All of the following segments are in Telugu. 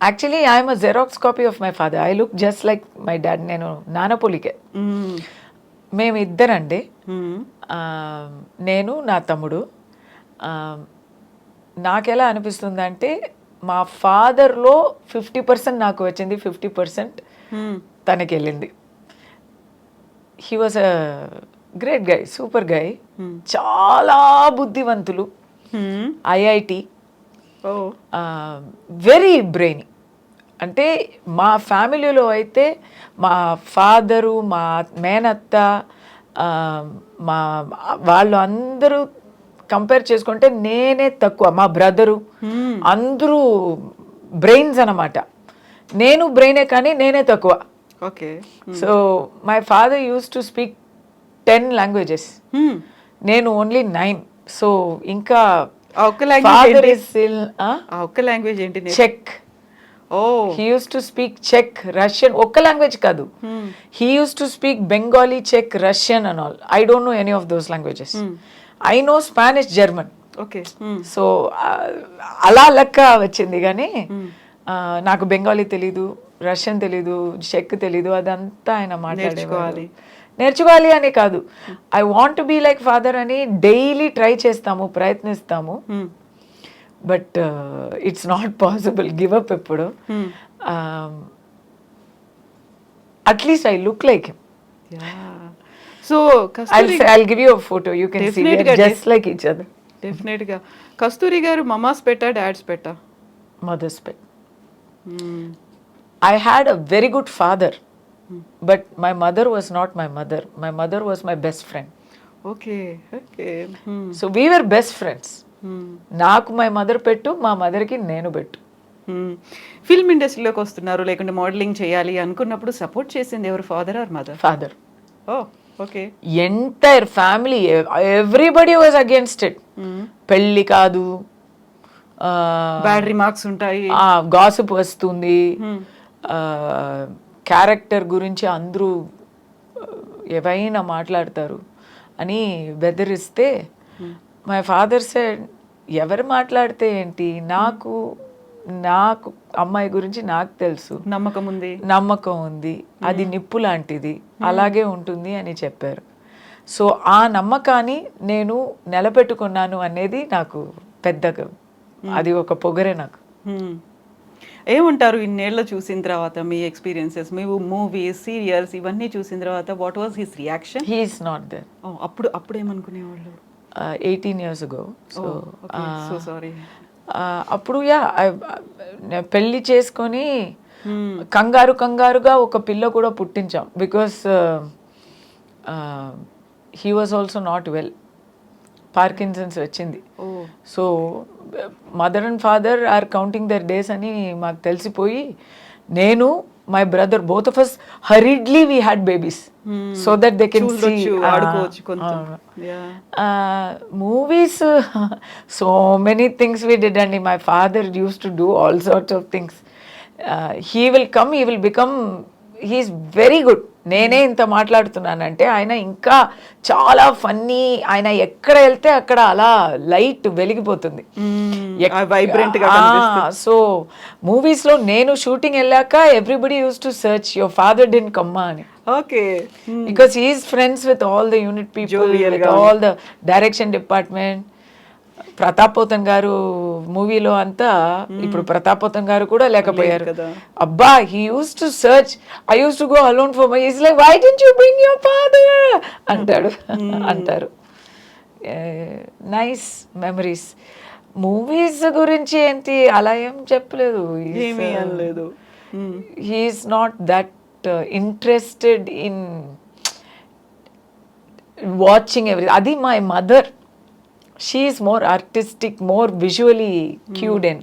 Actually I'm a xerox copy of my father. I look just like my dad. నేను నానపోలికే. మేము ఇద్దరండి, నేను నా తమ్ముడు. నాకెలా అనిపిస్తుందంటే మా ఫాదర్లో 50% నాకు వచ్చింది, 50% తనకి వెళ్ళింది. He was a great guy, super guy, చాలా బుద్ధివంతులు, ఐఐటి, వెరీ బ్రెయినీ. అంటే మా ఫ్యామిలీలో అయితే మా ఫాదరు, మా మేనత్త, మా వాళ్ళు అందరూ కంపేర్ చేసుకుంటే నేనే తక్కువ. మా బ్రదరు అందరూ బ్రెయిన్స్ అన్నమాట. నేను బ్రెయినే కానీ నేనే తక్కువ. Okay. So my father used to speak 10 languages, నేను ఓన్లీ 9. సో ఇంకా ఒక్క లాంగ్వేజ్ ఏంటి? చెక్. He used to speak Czech, Russian. ఒక్క లాంగ్వేజ్ కాదు. He used to speak Bengali, Czech, Russian and all. I don't know any of those languages. I know Spanish, German. Okay. So అలా లెక్క వచ్చింది కానీ నాకు బెంగాలీ తెలీదు, రష్యన్ తెలీదు, చెక్ తెలీదు. అదంతా ఆయన మాట్లాడేవారు. నేర్చుకోవాలి అని కాదు, I want to be like father అని డైలీ ట్రై చేస్తాము, ప్రయత్నిస్తాము. But it's not possible. Give up ఎప్పుడు. At least I look like him. So I'll give you a photo, you can see we are just like each other. Definite గా. కస్తూరి గారు మమాస్ పెట్టా, డాడ్స్ పెట్టా? Mother's pet. I had a very good father, but my mother was not my mother. My mother was my best friend. Okay. Okay. So we were best friends. నాకు మై మదర్ పెట్టు, మా మదర్కి నేను పెట్టు. ఫిల్మ్ ఇండస్ట్రీలోకి వస్తున్నారు, లేకుంటే మోడలింగ్ చేయాలి అనుకున్నప్పుడు సపోర్ట్ చేసింది ఎవరు, father or mother? Father. Oh okay. Entire family, everybody was against it. పెళ్ళి కాదు, బ్యాడ్ రిమార్క్స్ ఉంటాయి, గాసిప్ వస్తుంది, క్యారెక్టర్ గురించి అందరూ ఏవైనా మాట్లాడతారు అని బెదిరిస్తే మై ఫాదర్ సెడ్, ఎవరు మాట్లాడితే ఏంటి, నాకు అమ్మాయి గురించి నాకు తెలుసు, నమ్మకం ఉంది, అది నిప్పు లాంటిది, అలాగే ఉంటుంది అని చెప్పారు. సో ఆ నమ్మకాన్ని నేను నిలబెట్టుకున్నాను అనేది నాకు పెద్దగా, అది ఒక పొగరే నాకు. ఏమంటారు ఇన్నేళ్ళ చూసిన తర్వాత, మీ ఎక్స్పీరియన్సెస్, మీ మూవీస్, సీరియల్స్ ఇవన్నీ చూసిన తర్వాత, what was his reaction? He is not there. అప్పుడు ఏమనుకునేవాళ్ళు? 18 years ago. So sorry. అప్పుడు పెళ్ళి చేసుకొని కంగారుగా ఒక పిల్ల కూడా పుట్టించాం. Because he was also not well, Parkinson's వచ్చింది. So mother and father are counting their days అని మాకు తెలిసిపోయి, నేను my brother both of us hurriedly we had babies so that they can see movies. So many things we did, and my father used to do all sorts of things. He will come, he will become, he is very good. నేనే ఇంత మాట్లాడుతున్నానంటే ఆయన ఇంకా చాలా ఫన్నీ. ఆయన ఎక్కడ వెళ్తే అక్కడ అలా లైట్ వెలిగిపోతుంది, వైబ్రెంట్ గా. సో మూవీస్ లో నేను షూటింగ్ వెళ్ళాక everybody used to search your father didn't come అని. Okay. Because he is friends with all the unit people, with all the direction department. Pratap Pothan garu మూవీలో అంతా, ఇప్పుడు ప్రతాప్ పోతన్ గారు కూడా లేకపోయారు. అబ్బా, he used to search. I used to go alone for my, is like, why didn't you bring your father అంటారు. Nice memories. మూవీస్ గురించి ఏంటి అలా ఏం చెప్పలేదు. He is not that interested in watching every. అది my mother. She is more artistic, more visually cued in.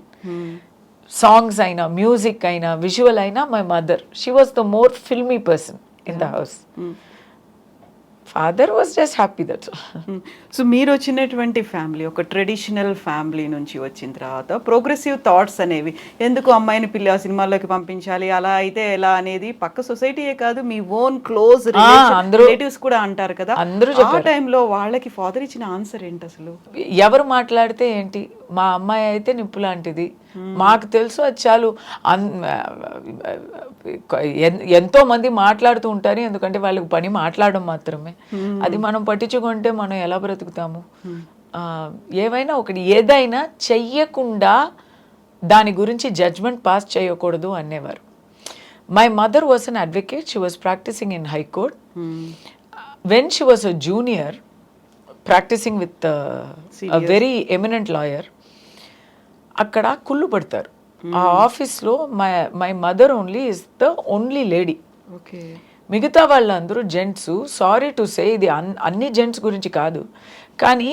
Songs aina, music aina, visual aina, my mother. She was the more filmy person in the house. Father was just happy, that's all. So మీరు వచ్చినటువంటి ఫ్యామిలీ ఒక ట్రెడిషనల్ ఫ్యామిలీ నుంచి వచ్చిన తర్వాత ప్రోగ్రెసివ్ థాట్స్ అనేవి, ఎందుకు అమ్మాయిని పిల్ల సినిమాల్లోకి పంపించాలి, అలా అయితే ఎలా అనేది పక్క సొసైటీయే కాదు, మీ ఓన్ క్లోజ్ రిలేటివ్స్ కూడా అంటారు కదా. ఆ టైంలో వాళ్ళకి ఫాదర్ ఇచ్చిన ఆన్సర్ ఏంటి అసలు? ఎవరు మాట్లాడితే ఏంటి, మా అమ్మాయి అయితే నిప్పు లాంటిది, మాకు తెలుసు అది చాలు. ఎంతో మంది మాట్లాడుతూ ఉంటారు, ఎందుకంటే వాళ్ళకి పని మాట్లాడడం మాత్రమే. అది మనం పట్టించుకుంటే మనం ఎలా బ్రతుకుతాము? ఏవైనా ఒకటి, ఏదైనా చెయ్యకుండా దాని గురించి జడ్జ్మెంట్ పాస్ చేయకూడదు అనేవారు. My mother was an advocate, she was practising in high court. When she was a junior practising with a very eminent lawyer, అక్కడ కుళ్ళు పడతారు. ఆ ఆఫీస్లో my mother only is the only lady. మిగతా వాళ్ళందరూ జెంట్స్. సారీ టు సే, ఇది అన్ని జెంట్స్ గురించి కాదు, కానీ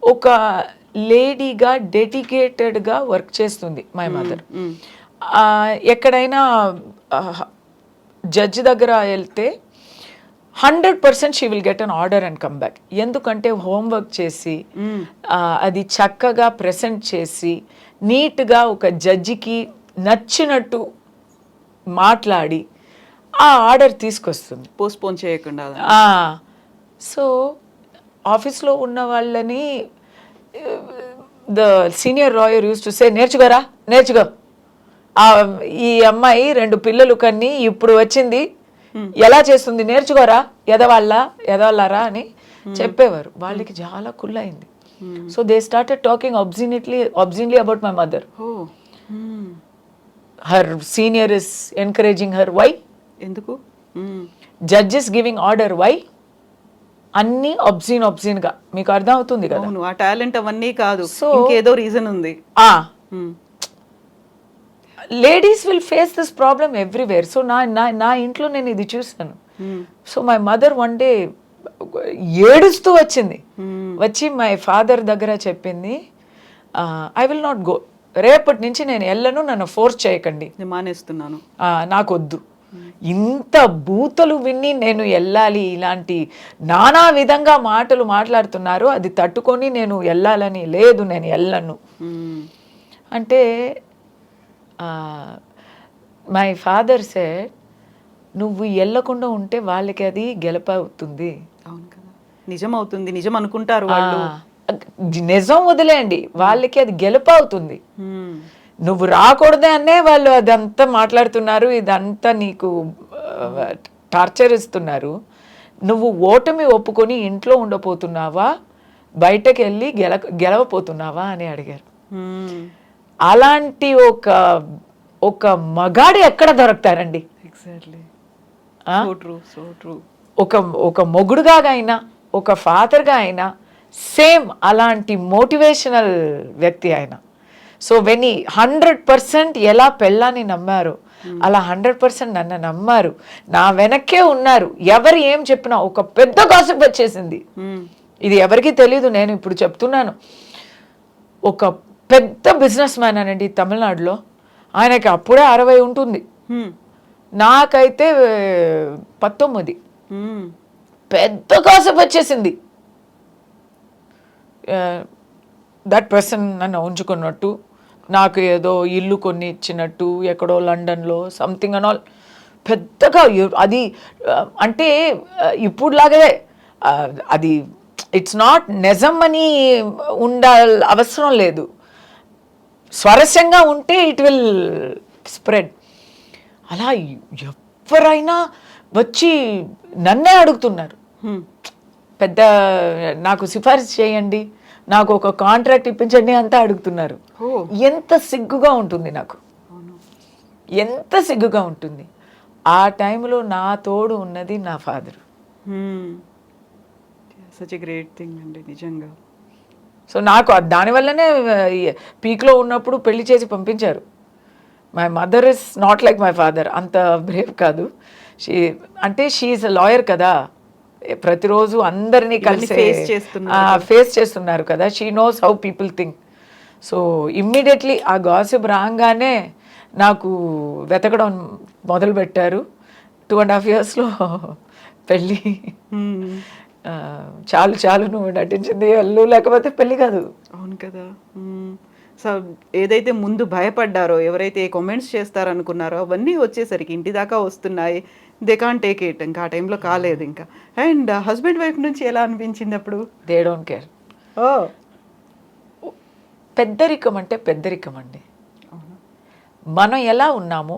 ఒక లేడీగా డెడికేటెడ్గా వర్క్ చేస్తుంది మై మదర్. ఎక్కడైనా జడ్జి దగ్గర వెళ్తే 100% she will get an order and come back. ఎందుకంటే హోంవర్క్ చేసి అది చక్కగా ప్రెజెంట్ చేసి నీట్గా ఒక జడ్జికి నచ్చినట్టు మాట్లాడి ఆ ఆర్డర్ తీసుకొస్తుంది, పోస్ట్పోన్ చేయకుండా. సో ఆఫీస్లో ఉన్న వాళ్ళని the senior lawyer use to say, నేర్చుకో, ఈ అమ్మాయి 2 పిల్లలు కన్ని ఇప్పుడు వచ్చింది, ఎలా చేస్తుంది, నేర్చుకోరా, ఎదవాళ్ళరా అని చెప్పేవారు. వాళ్ళకి చాలా కుళ్ళయింది. So they started talking obscenely about my mother. Her senior is encouraging her, why? ఎందుకు? Judges giving order, why? అన్ని obscene గా. మీకు అర్థం అవుతుంది కదా, ఆ టాలెంట్ అవన్నీ కాదు, ఇంకేదో రీజన్ ఉంది. Ladies will face this problem everywhere. So నా ఇంట్లో నేను ఇది చూసాను. So my mother one day ఏడుస్తూ వచ్చింది, వచ్చి మై ఫాదర్ దగ్గర చెప్పింది, ఐ విల్ నాట్ గో, రేపటి నుంచి నేను వెళ్ళను, నన్ను ఫోర్స్ చేయకండి, మానేస్తున్నాను, నాకొద్దు. ఇంత బూతులు విని నేను వెళ్ళాలి, ఇలాంటి నానా విధంగా మాటలు మాట్లాడుతున్నారు, అది తట్టుకొని నేను వెళ్ళాలని లేదు, నేను వెళ్ళను అంటే మై ఫాదర్ సెడ్, నువ్వు వెళ్ళకుండా ఉంటే వాళ్ళకి అది గెలుపవుతుంది. అవును కదా, నిజం అవుతుంది, నిజం అనుకుంటారు వాళ్ళు. నిజం వదిలేయండి, వాళ్ళకి అది గెలుపవుతుంది. నువ్వు రాకూడదే అనే వాళ్ళు అదంతా మాట్లాడుతున్నారు, ఇదంతా నీకు టార్చర్ ఇస్తున్నారు. నువ్వు ఓటమి ఒప్పుకొని ఇంట్లో ఉండపోతున్నావా, బయటకు వెళ్ళి గెలవపోతున్నావా అని అడిగారు. అలాంటి ఒక మగాడు ఎక్కడ దొరుకుతారండి? ఎగ్జాక్ట్లీ, ఒక మొగుడుగా అయినా, ఒక ఫాదర్గా అయినా సేమ్ అలాంటి మోటివేషనల్ వ్యక్తి ఆయన. సో వెన్ 100% ఎలా పెళ్ళాన్ని నమ్మారు, అలా 100% నన్ను నమ్మారు, నా వెనక్కే ఉన్నారు. ఎవరు ఏం చెప్పినా, ఒక పెద్ద గాసిప్ వచ్చేసింది, ఇది ఎవరికీ తెలీదు, నేను ఇప్పుడు చెప్తున్నాను. ఒక పెద్ద బిజినెస్ మ్యాన్ అనండి తమిళనాడులో, ఆయనకి అప్పుడే 60 ఉంటుంది, నాకైతే 19. పెద్ద గాసిప్ వచ్చేసింది. దట్ పర్సన్ నన్ను ఉంచుకున్నట్టు, నాకు ఏదో ఇల్లు కొన్ని ఇచ్చినట్టు, ఎక్కడో లండన్లో సంథింగ్ అండ్ ఆల్. పెద్దగా అది అంటే ఇప్పుడులాగే అది ఇట్స్ నాట్ నిజం అని అవసరం లేదు. స్వరస్యంగా ఉంటే ఇట్ విల్ స్ప్రెడ్. అలా ఎవరైనా వచ్చి నన్నే అడుగుతున్నారు, పెద్ద నాకు సిఫారసు చేయండి, నాకు ఒక కాంట్రాక్ట్ ఇప్పించండి అంతా అడుగుతున్నారు. ఎంత సిగ్గుగా ఉంటుంది నాకు, ఎంత సిగ్గుగా ఉంటుంది. ఆ టైంలో నా తోడు ఉన్నది నా father. Such a great thing అండి నిజంగా. సో నాకు దానివల్లనే పీక్లో ఉన్నప్పుడు పెళ్లి చేసి పంపించారు. My mother is not like my father, అంత బ్రేవ్ కాదు. షీఈస్ అ లాయర్ కదా, ప్రతిరోజు అందరినీ కలిసి ఫేస్ చేస్తున్నారు కదా, she knows how people think. So immediately ఆ గాసిప్ రాగానే నాకు వెతకడం మొదలుపెట్టారు. 2.5 yearsలో పెళ్ళి. చాలు నువ్వు నటించింది వెళ్ళు, లేకపోతే పెళ్ళి కాదు. అవును కదా. సో ఏదైతే ముందు భయపడ్డారో, ఎవరైతే కామెంట్స్ చేస్తారనుకున్నారో, అవన్నీ వచ్చేసరికి ఇంటి దాకా వస్తున్నాయి. They can't take it. ఇంకా ఆ టైంలో కాలేదు ఇంకా. అండ్ హస్బెండ్ వైఫ్ నుంచి ఎలా అనిపించింది అప్పుడు? They don't care. పెద్దరికం అంటే పెద్దరికం అండి. మనం ఎలా ఉన్నామో,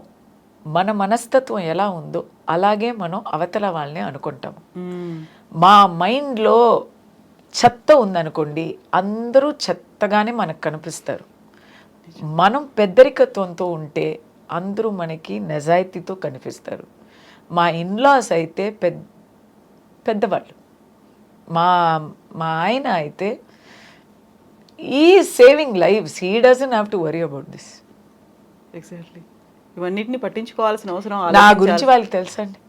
మన మనస్తత్వం ఎలా ఉందో అలాగే మనం అవతల వాళ్ళని అనుకుంటాము. మా మైండ్లో చెత్త ఉందనుకోండి, అందరూ చెత్తగానే మనకు కనిపిస్తారు. మనం పెద్దరికత్వంతో ఉంటే అందరూ మనకి నిజాయితీతో కనిపిస్తారు. మా ఇన్లాస్ అయితే పెద్దవాళ్ళు. మా మా ఆయన అయితే ఈ saving lives, he doesn't have to worry about this. Exactly. ఇవన్నిటిని పట్టించుకోవాల్సిన అవసరం నా గురించి వాళ్ళకి తెలుసండి.